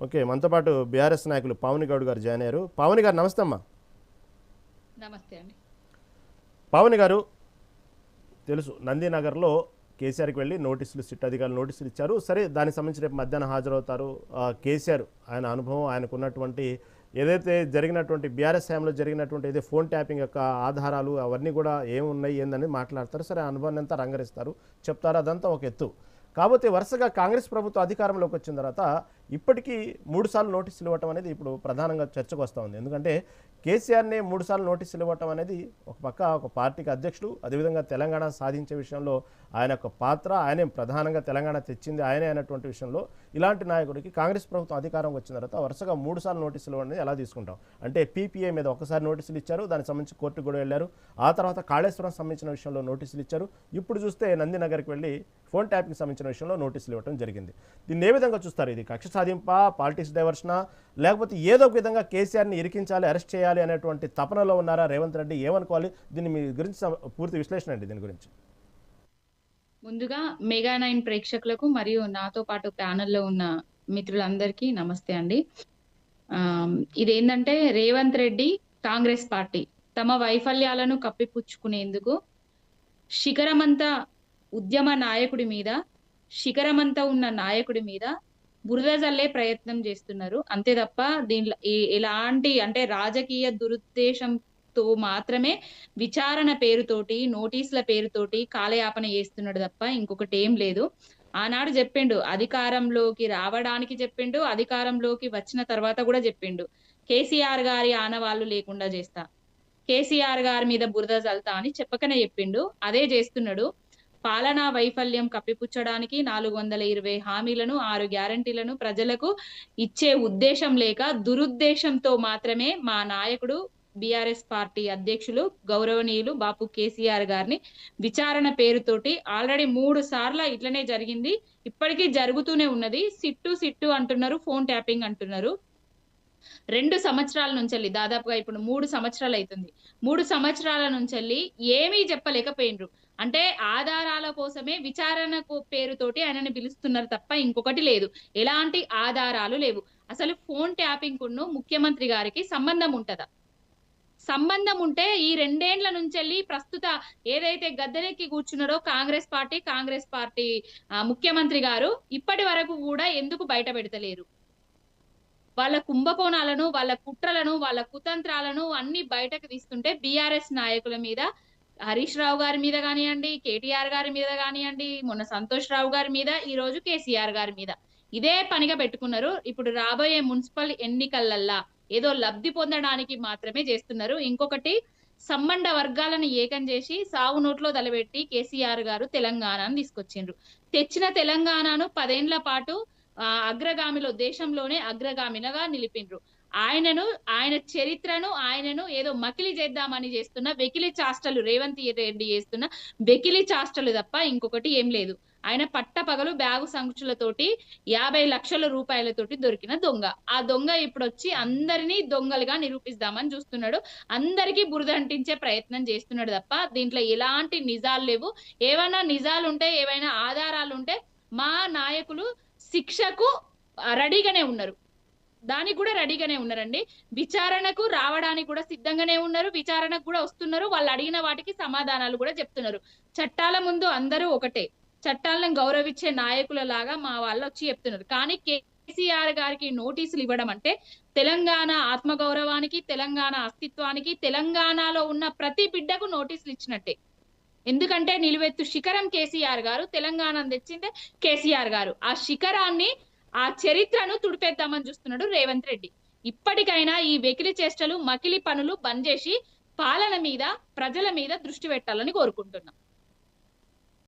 Okay, మనతో పాటు BRS నాయకులు పావని గౌడ్ గారు జాయిన్ అయ్యారు. పావని గారు నమస్తే అమ్మా. నమస్తే అండి. పావని గారు, తెలుసు నందినగర్లో కేసీఆర్కి వెళ్ళి నోటీసులు, సిట్ అధికారులు నోటీసులు ఇచ్చారు. సరే, దానికి సంబంధించి రేపు మధ్యాహ్నం హాజరవుతారు. కేసీఆర్ ఆయన అనుభవం, ఆయనకున్నటువంటి ఏదైతే జరిగినటువంటి బీఆర్ఎస్ హయాంలో జరిగినటువంటి ఏదైతే ఫోన్ ట్యాపింగ్ యొక్క ఆధారాలు అవన్నీ కూడా ఏమున్నాయి ఏందని మాట్లాడతారు. సరే, అనుభవాన్ని అంతా రంగరిస్తారు, చెప్తారు, అదంతా ఒక ఎత్తు. కాకపోతే వరుసగా కాంగ్రెస్ ప్రభుత్వం అధికారంలోకి వచ్చిన తర్వాత ఇప్పటికీ 3 సార్లు నోటీసులు ఇవ్వటం అనేది ఇప్పుడు ప్రధానంగా చర్చకు వస్తూ ఉంది. ఎందుకంటే కేసీఆర్నే 3 సార్లు నోటీసులు ఇవ్వటం అనేది ఒక పక్క ఒక పార్టీకి అధ్యక్షుడు, అదేవిధంగా తెలంగాణ సాధించే విషయంలో ఆయన యొక్క పాత్ర, ఆయనే ప్రధానంగా తెలంగాణ తెచ్చింది ఆయనే అయినటువంటి విషయంలో ఇలాంటి నాయకుడికి కాంగ్రెస్ ప్రభుత్వం అధికారం వచ్చిన తర్వాత వరుసగా 3 సార్లు నోటీసులు అనేది ఎలా తీసుకుంటాం? అంటే పీపీఏ మీద ఒకసారి నోటీసులు ఇచ్చారు, దానికి సంబంధించి కోర్టుకు కూడా వెళ్ళారు. ఆ తర్వాత కాళేశ్వరం సంబంధించిన విషయంలో నోటీసులు ఇచ్చారు. ఇప్పుడు చూస్తే నందినగర్కి వెళ్ళి ఫోన్ ట్యాపింగ్ సంబంధించిన విషయంలో నోటీసులు ఇవ్వడం జరిగింది. దీన్ని ఏ విధంగా చూస్తారు? ఇది కక్ష సాధింపా, పాలిటిక్స్ డైవర్షనా, లేకపోతే ఏదో ఒక విధంగా కేసీఆర్ని ఇరికించాలి, అరెస్ట్ చేయాలి అనేటువంటి తపనలో ఉన్నారా రేవంత్ రెడ్డి? ఏమనుకోవాలి దీన్ని? మీ గురించి పూర్తి విశ్లేషణ అండి దీని గురించి. ముందుగా మెగా9 ప్రేక్షకులకు మరియు నాతో పాటు ప్యానెల్లో ఉన్న మిత్రులందరికీ నమస్తే అండి. ఇదేంటంటే రేవంత్ రెడ్డి కాంగ్రెస్ పార్టీ తమ వైఫల్యాలను కప్పిపుచ్చుకునేందుకు శిఖరమంతా ఉద్యమ నాయకుడి మీద, శిఖరమంతా ఉన్న నాయకుడి మీద బురద జల్లే ప్రయత్నం చేస్తున్నారు. అంతే తప్ప దీంట్లో ఎలాంటి అంటే రాజకీయ దురుద్దేశంతో మాత్రమే విచారణ పేరుతోటి, నోటీసుల పేరుతోటి కాలయాపన చేస్తున్నాడు తప్ప ఇంకొకటి ఏం లేదు. ఆనాడు చెప్పిండు, అధికారంలోకి రావడానికి చెప్పిండు, అధికారంలోకి వచ్చిన తర్వాత కూడా చెప్పిండు, కేసీఆర్ గారి ఆనవాళ్లు లేకుండా చేస్తా, కేసీఆర్ గారి మీద బురద జల్తా అని చెప్పకనే చెప్పిండు. అదే చేస్తున్నాడు. పాలనా వైఫల్యం కప్పిపుచ్చడానికి 420 హామీలను, 6 గ్యారంటీలను ప్రజలకు ఇచ్చే ఉద్దేశం లేక దురుద్దేశంతో మాత్రమే మా నాయకుడు బీఆర్ఎస్ పార్టీ అధ్యక్షులు గౌరవనీయులు బాపు కేసీఆర్ గారిని విచారణ పేరుతోటి ఆల్రెడీ 3 సార్లు ఇట్లనే జరిగింది, ఇప్పటికీ జరుగుతూనే ఉన్నది. సిట్టు అంటున్నారు, ఫోన్ ట్యాపింగ్ అంటున్నారు. 2 సంవత్సరాల నుంచి దాదాపుగా ఇప్పుడు 3 సంవత్సరాలు అవుతుంది. 3 సంవత్సరాల నుంచి ఏమీ చెప్పలేకపోయినరు. అంటే ఆధారాల కోసమే విచారణ పేరుతోటి ఆయనని పిలుస్తున్నారు తప్ప ఇంకొకటి లేదు. ఎలాంటి ఆధారాలు లేవు. అసలు ఫోన్ ట్యాపింగ్ కును ముఖ్యమంత్రి గారికి సంబంధం ఉంటదా? సంబంధం ఉంటే ఈ 2 ఏళ్ల నుంచి ప్రస్తుత ఏదైతే గద్దెనెక్కి కూర్చున్నారో కాంగ్రెస్ పార్టీ ముఖ్యమంత్రి గారు ఇప్పటి వరకు కూడా ఎందుకు బయట పెడతలేరు? వాళ్ళ కుంభకోణాలను, వాళ్ళ కుట్రలను, వాళ్ళ కుతంత్రాలను అన్ని బయటకు తీస్తుంటే బీఆర్ఎస్ నాయకుల మీద, హరీష్ రావు గారి మీద కానివ్వండి, కేటీఆర్ గారి మీద కానివ్వండి, మొన్న సంతోష్ రావు గారి మీద, ఈ రోజు కేసీఆర్ గారి మీద ఇదే పనిగా పెట్టుకున్నారు. ఇప్పుడు రాబోయే మున్సిపల్ ఎన్నికలల్లా ఏదో లబ్ధి పొందడానికి మాత్రమే చేస్తున్నారు. ఇంకొకటి, సంబంధ వర్గాలను ఏకం చేసి సావు నోట్లో తలబెట్టి కేసీఆర్ గారు తెలంగాణను తీసుకొచ్చిండ్రు. తెచ్చిన తెలంగాణను 10 ఏళ్ల పాటు అగ్రగామిలో, దేశంలోనే అగ్రగామినగా నిలిపిండ్రు. ఆయన చరిత్రను ఆయనను ఏదో మకిలి చేద్దామని చేస్తున్న వెకిలి చాష్టలు, రేవంత్ రెడ్డి చేస్తున్న వెకిలి చాష్టలు తప్ప ఇంకొకటి ఏం లేదు. ఆయన పట్టపగలు బ్యాగు సంచులతోటి 50 లక్షల రూపాయలతోటి దొరికిన దొంగ. ఆ దొంగ ఇప్పుడు వచ్చి అందరినీ దొంగలుగా నిరూపిస్తామని చూస్తున్నాడు. అందరికీ బురద అంటించే ప్రయత్నం చేస్తున్నాడు తప్ప దీంట్లో ఎలాంటి నిజాలు లేవు. ఏమైనా నిజాలు ఉంటే, ఏవైనా ఆధారాలు ఉంటే మా నాయకులు శిక్షకు రెడీగానే ఉన్నారు, దానికి కూడా రెడీగానే ఉన్నారండి. విచారణకు రావడానికి కూడా సిద్ధంగానే ఉన్నారు, విచారణకు కూడా వస్తున్నారు. వాళ్ళు అడిగిన వాటికి సమాధానాలు కూడా చెప్తున్నారు. చట్టాల ముందు అందరూ ఒకటే, చట్టాలను గౌరవించే నాయకుల లాగా మా వాళ్ళు వచ్చి చెప్తున్నారు. కానీ కేసీఆర్ గారికి నోటీసులు ఇవ్వడం అంటే తెలంగాణ ఆత్మగౌరవానికి, తెలంగాణ అస్తిత్వానికి, తెలంగాణలో ఉన్న ప్రతి బిడ్డకు నోటీసులు ఇచ్చినట్టే. ఎందుకంటే నిలువెత్తు శిఖరం కేసీఆర్ గారు, తెలంగాణను తెచ్చిందే కేసీఆర్ గారు. ఆ శిఖరాన్ని, ఆ చరిత్రను తుడిపేద్దామని చూస్తున్నాడు రేవంత్ రెడ్డి. ఇప్పటికైనా ఈ వెకిలి చేష్టలు, మకిలి పనులు బంద్ చేసి పాలన మీద, ప్రజల మీద దృష్టి పెట్టాలని కోరుకుంటున్నాం.